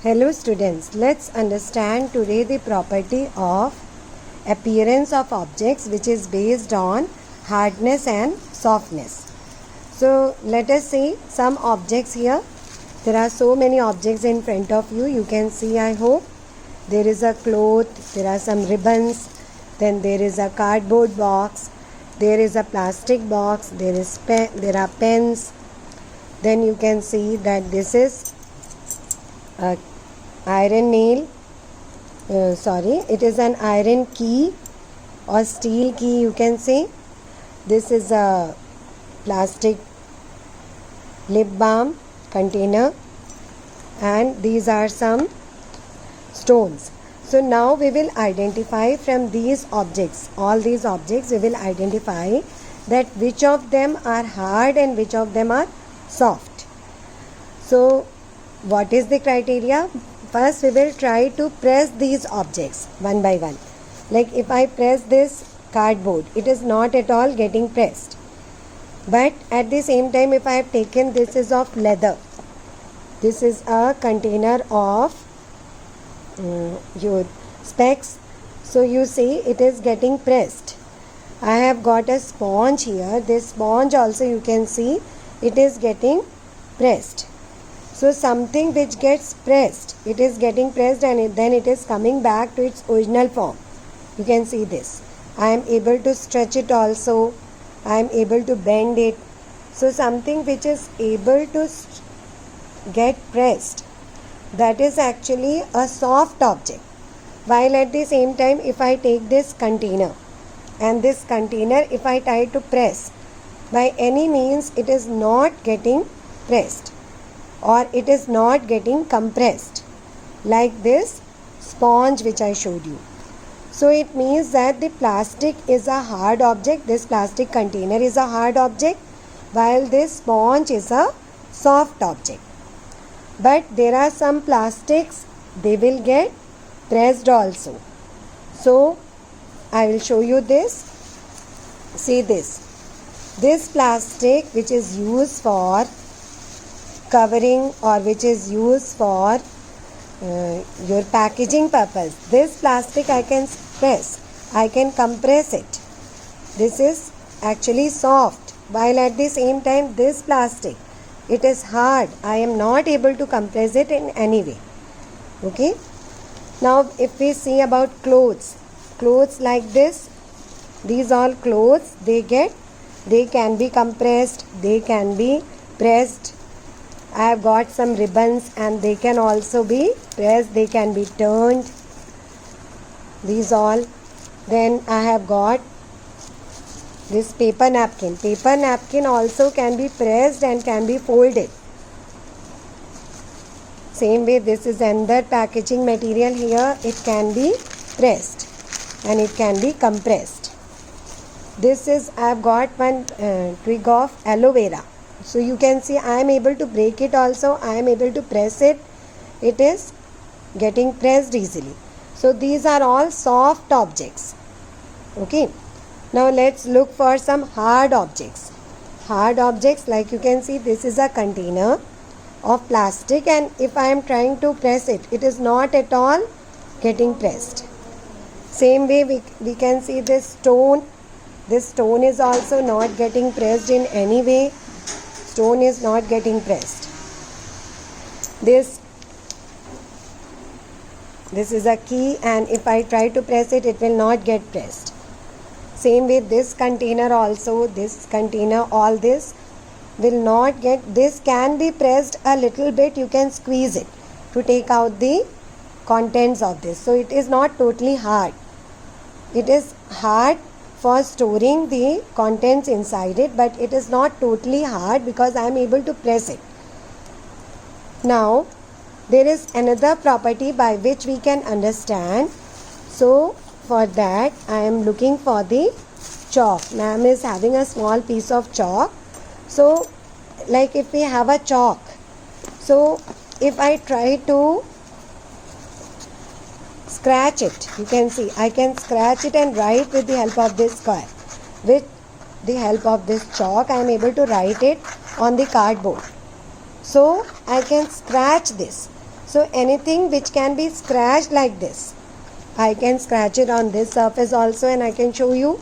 Hello students, let's understand today the property of appearance of objects which is based on hardness and softness. So let us see some objects here. There are so many objects in front of you. You can see, I hope. There is a cloth, there are some ribbons, then there is a cardboard box, there is a plastic box, there are pens. Then you can see that this is a iron nail, it is an iron key or steel key, you can say. This is a plastic lip balm container, and these are some stones. So now we will identify from these objects, all these objects, we will identify that which of them are hard and which of them are soft. So what is the criteria? First we will try to press these objects one by one. Like if I press this cardboard, it is not at all getting pressed. But at the same time, if I have taken, this is of leather. This is a container of your specs. So you see it is getting pressed. I have got a sponge here. This sponge also you can see it is getting pressed. So something which gets pressed, it is getting pressed and then it is coming back to its original form. You can see this. I am able to stretch it also. I am able to bend it. So something which is able to get pressed, that is actually a soft object. While at the same time, if I take this container and this container, if I try to press, by any means it is not getting pressed, or it is not getting compressed like this sponge which I showed you. So it means that the plastic is a hard object, this plastic container is a hard object, while this sponge is a soft object. But there are some plastics, they will get pressed also. So I will show you this. See this. This plastic which is used for covering or which is used for your packaging purpose, this plastic I can press, I can compress it. This is actually soft, while at the same time this plastic, it is hard. I am not able to compress it in any way. Okay. Now if we see about clothes like this, these all clothes, they can be compressed, they can be pressed. I have got some ribbons and they can also be pressed, they can be turned, these all. Then I have got this paper napkin. Paper napkin also can be pressed and can be folded. Same way, this is another packaging material here. It can be pressed and it can be compressed. This is, I have got one twig of aloe vera. So you can see I am able to break it also. I am able to press it. It is getting pressed easily. So these are all soft objects. Okay. Now let's look for some hard objects. Hard objects, like you can see, this is a container of plastic, and if I am trying to press it, it is not at all getting pressed. Same way we can see this stone. This stone is also not getting pressed in any way. Stone is not getting pressed. This is a key, and if I try to press it, it will not get pressed. Same with this container also, this container, all this will not get, this can be pressed a little bit, you can squeeze it to take out the contents of this. So it is not totally hard. It is hard for storing the contents inside it, but it is not totally hard because I am able to press it. Now there is another property by which we can understand. So for that I am looking for the chalk. Ma'am is having a small piece of chalk. So like if we have a chalk, so if I try to scratch it, you can see I can scratch it and write with the help of this square. With the help of this chalk I am able to write it on the cardboard. So I can scratch this. So anything which can be scratched like this, I can scratch it on this surface also, and I can show you.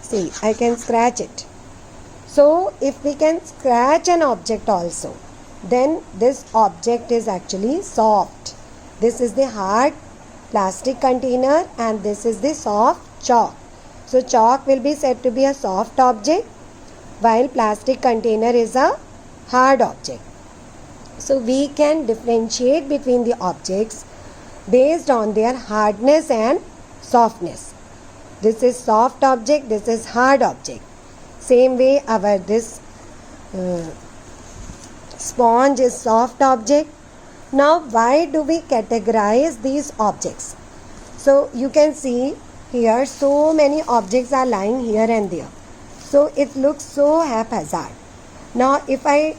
See, I can scratch it. So if we can scratch an object also, then this object is actually soft. This is the hard plastic container and this is the soft chalk. So chalk will be said to be a soft object while plastic container is a hard object. So we can differentiate between the objects based on their hardness and softness. This is soft object, this is hard object. Same way our this sponge is soft object. Now why do we categorize these objects? So you can see here so many objects are lying here and there. So it looks so haphazard. Now if I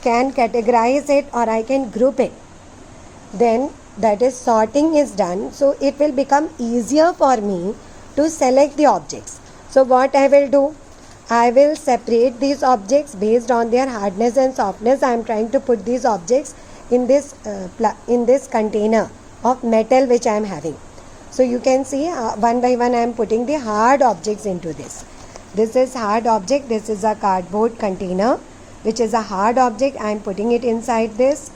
can categorize it or I can group it, then that is sorting is done. So it will become easier for me to select the objects. So what I will do? I will separate these objects based on their hardness and softness. I am trying to put these objects in this container of metal which I am having. So you can see one by one I am putting the hard objects into this. This is hard object. This is a cardboard container which is a hard object. I am putting it inside this.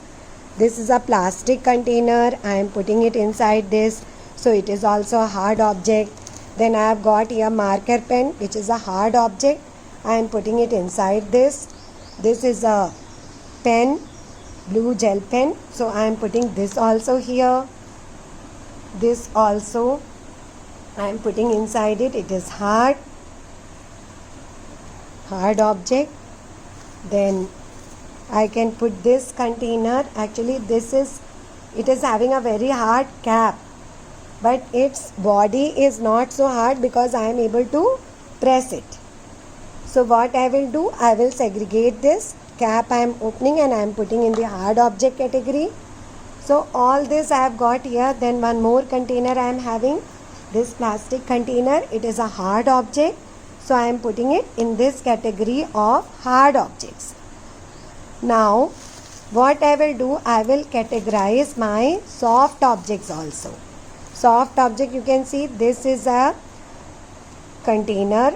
This is a plastic container. I am putting it inside this. So it is also a hard object. Then I have got here marker pen which is a hard object. I am putting it inside this. This is a pen, blue gel pen. So I am putting this also here. This also I am putting inside it. It is hard object. Then I can put this container. Actually it is having a very hard cap, but its body is not so hard because I am able to press it. So what I will do, I will segregate this cap. I am opening and I am putting in the hard object category. So all this I have got here. Then one more container I am having, this plastic container. It is a hard object. So I am putting it in this category of hard objects. Now what I will do, I will categorize my soft objects also. Soft object, you can see this is a container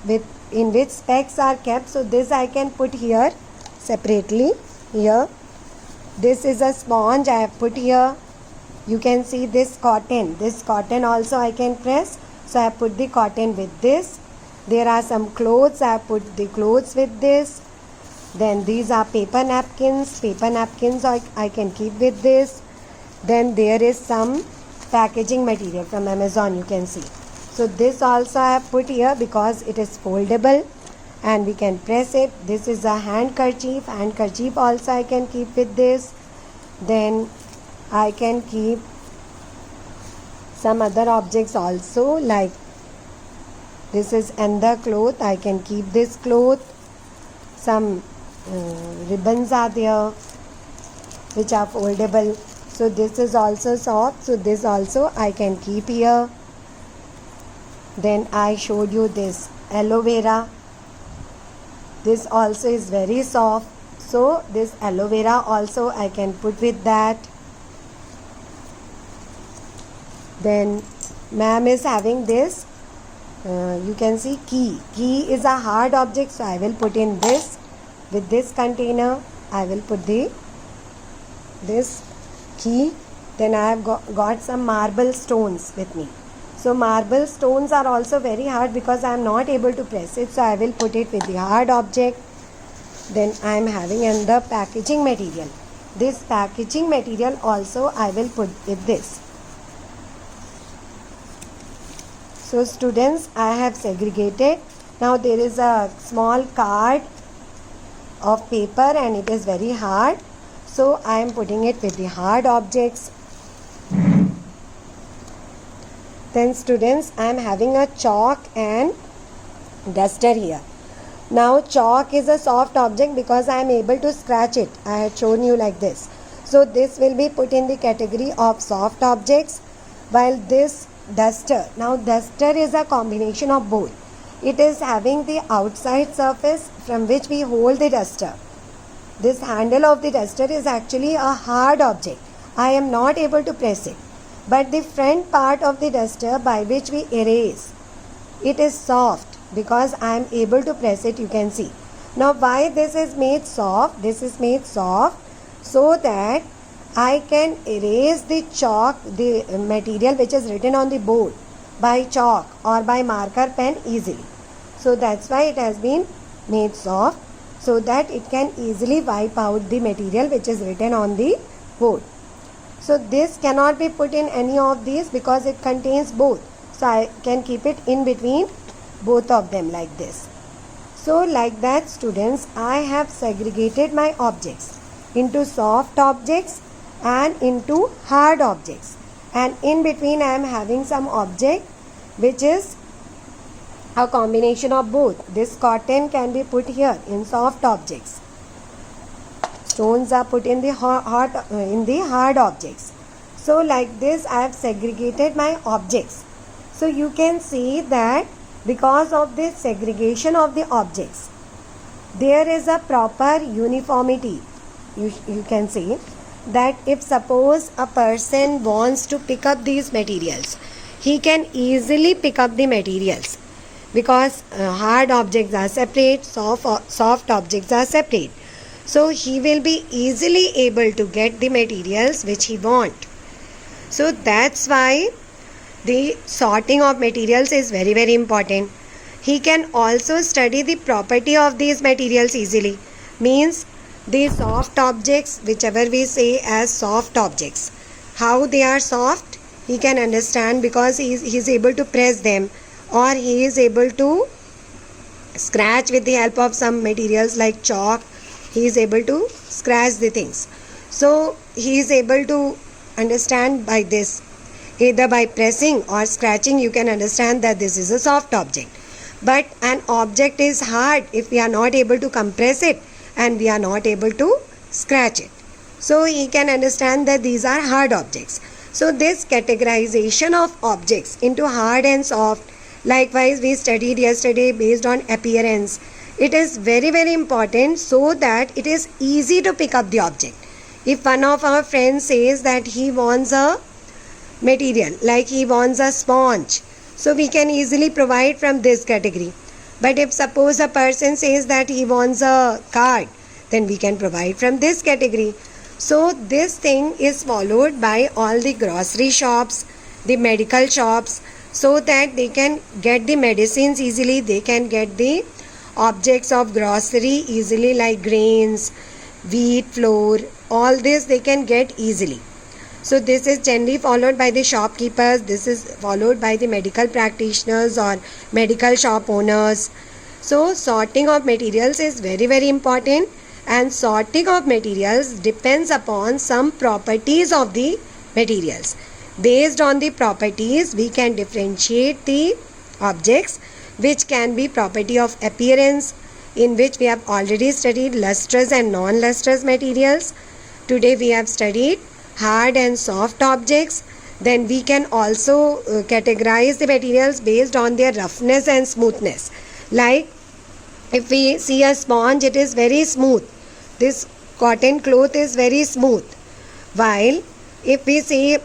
in which specs are kept. So this I can put here separately here. This is a sponge I have put here. You can see this cotton. This cotton also I can press. So I have put the cotton with this. There are some clothes. I have put the clothes with this. Then these are paper napkins. Paper napkins I can keep with this. Then there is some packaging material from Amazon, you can see. So this also I have put here because it is foldable and we can press it. This is a handkerchief. Handkerchief also I can keep with this. Then I can keep some other objects also, like this is another cloth. I can keep this cloth. Some ribbons are there which are foldable. So this is also soft. So this also I can keep here. Then I showed you this aloe vera. This also is very soft. So this aloe vera also I can put with that. Then ma'am is having this. You can see key. Key is a hard object. So I will put in this. With this container I will put this key. Then I have got some marble stones with me. So marble stones are also very hard because I am not able to press it. So I will put it with the hard object. Then I am having another packaging material. This packaging material also I will put with this. So students, I have segregated. Now there is a small card of paper and it is very hard. So I am putting it with the hard objects. Then students, I am having a chalk and duster here. Now chalk is a soft object because I am able to scratch it. I had shown you like this. So this will be put in the category of soft objects, while this duster. Now duster is a combination of both. It is having the outside surface from which we hold the duster. This handle of the duster is actually a hard object. I am not able to press it. But the front part of the duster by which we erase, it is soft because I am able to press it, you can see. Now why this is made soft? This is made soft so that I can erase the chalk, the material which is written on the board by chalk or by marker pen easily. So that's why it has been made soft, so that it can easily wipe out the material which is written on the board. So this cannot be put in any of these because it contains both. So I can keep it in between both of them like this. So like that, students, I have segregated my objects into soft objects and into hard objects. And in between I am having some object which is a combination of both. This cotton can be put here in soft objects. Stones are put in the hard objects. So like this I have segregated my objects. So you can see that because of this segregation of the objects, there is a proper uniformity. You can see that if suppose a person wants to pick up these materials, he can easily pick up the materials because hard objects are separate, soft objects are separate. So he will be easily able to get the materials which he wants. So that's why the sorting of materials is very, very important. He can also study the property of these materials easily. Means the soft objects, whichever we say as soft objects, how they are soft, he can understand because he is able to press them, or he is able to scratch with the help of some materials like chalk. He is able to scratch the things. So he is able to understand by this. Either by pressing or scratching, you can understand that this is a soft object. But an object is hard if we are not able to compress it and we are not able to scratch it. So he can understand that these are hard objects. So this categorization of objects into hard and soft, likewise we studied yesterday based on appearance. It is very, very important so that it is easy to pick up the object. If one of our friends says that he wants a material, like he wants a sponge, so we can easily provide from this category. But if suppose a person says that he wants a card, then we can provide from this category. So this thing is followed by all the grocery shops, the medical shops, so that they can get the medicines easily, they can get the objects of grocery easily like grains, wheat, flour, all this they can get easily. So this is generally followed by the shopkeepers, this is followed by the medical practitioners or medical shop owners. So sorting of materials is very, very important, and sorting of materials depends upon some properties of the materials. Based on the properties, we can differentiate the objects, which can be property of appearance, in which we have already studied lustrous and non-lustrous materials. Today we have studied hard and soft objects. Then we can also categorize the materials based on their roughness and smoothness. Like if we see a sponge, it is very smooth. This cotton cloth is very smooth. While if we see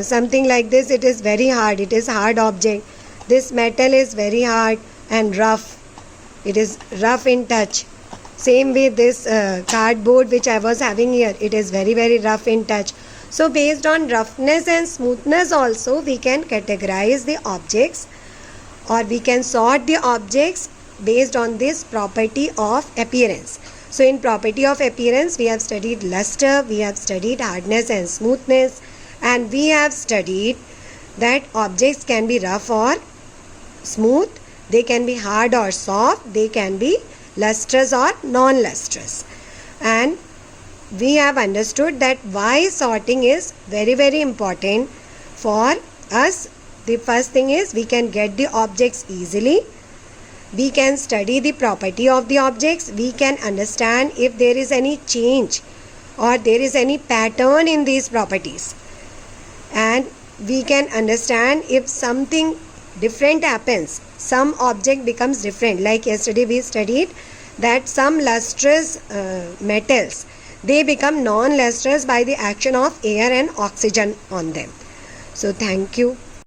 something like this, it is very hard. It is hard object. This metal is very hard and rough. It is rough in touch. Same with this cardboard which I was having here. It is very, very rough in touch. So based on roughness and smoothness also, we can categorize the objects, or we can sort the objects based on this property of appearance. So in property of appearance, we have studied luster, we have studied hardness and smoothness, and we have studied that objects can be rough or smooth, they can be hard or soft, they can be lustrous or non-lustrous. And we have understood that why sorting is very, very important for us. The first thing is we can get the objects easily. We can study the property of the objects. We can understand if there is any change or there is any pattern in these properties. And we can understand if something different happens, some object becomes different. Like yesterday we studied that some lustrous metals, they become non-lustrous by the action of air and oxygen on them. So thank you.